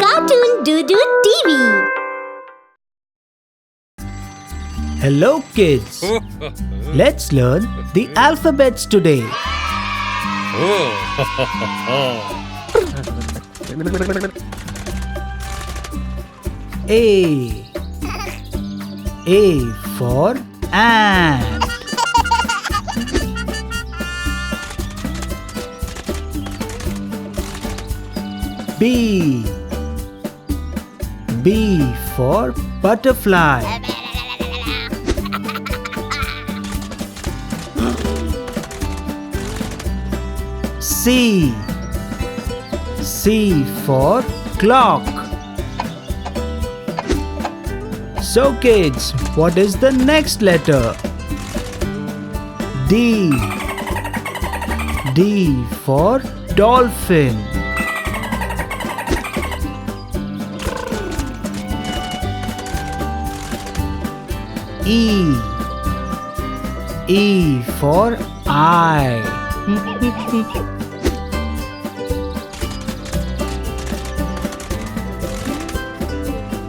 Cartoon Doo-Doo TV. Hello kids! Let's learn the alphabets today. A. A for ant. B. B for butterfly. C. C for clock. So kids, what is the next letter? D. D for dolphin. E. E for eye.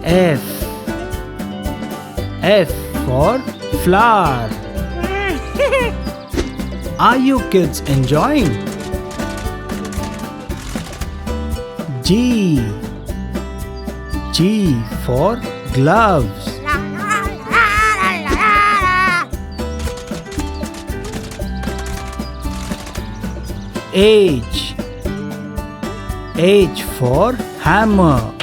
F. F for flower. Are you kids enjoying? G. G for gloves. H. H for hammer.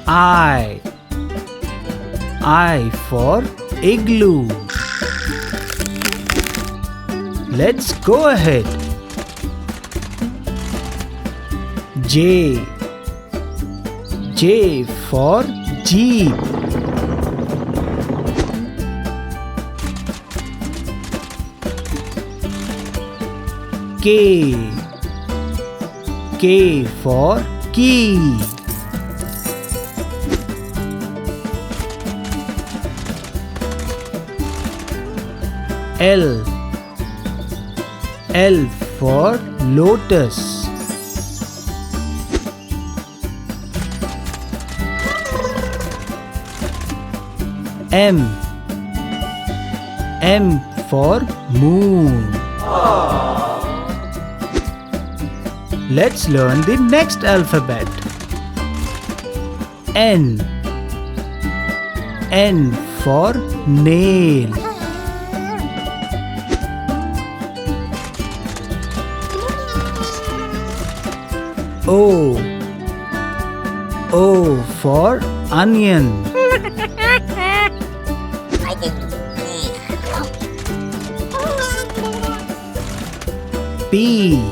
I. I for igloo. Let's go ahead. J. J for jeep. K. K for key. L. L for lotus. M. M for moon. Let's learn the next alphabet. N. N for nail. O. O for onion. P.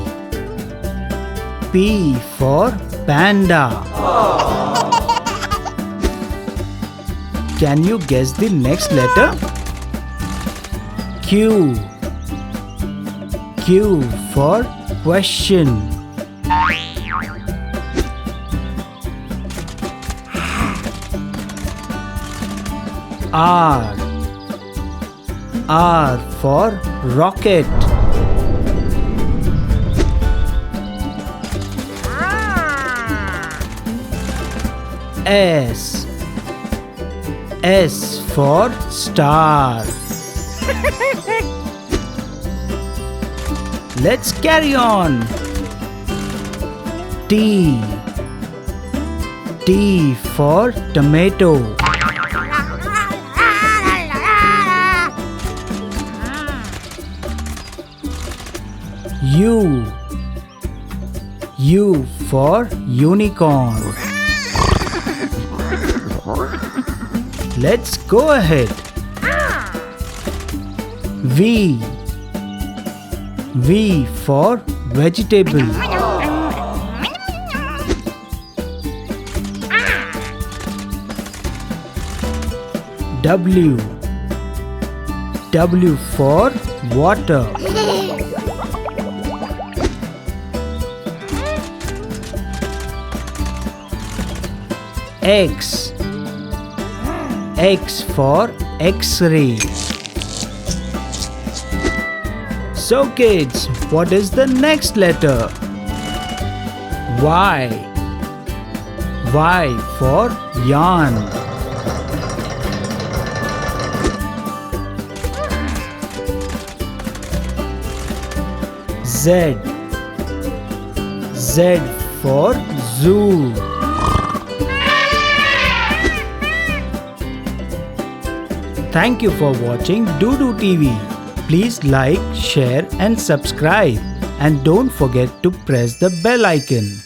P for panda. Can you guess the next letter? Q. Q for question. R. R for rocket. S. S for star. Let's carry on. T. T for tomato. U. U for unicorn. Let's go ahead. V. V for vegetable. W. W for water. X. X for X-ray. So kids, what is the next letter? Y. Y for yarn. Z. Z for zoo. Thank you for watching Doodoo TV. Please like, share and subscribe. And don't forget to press the bell icon.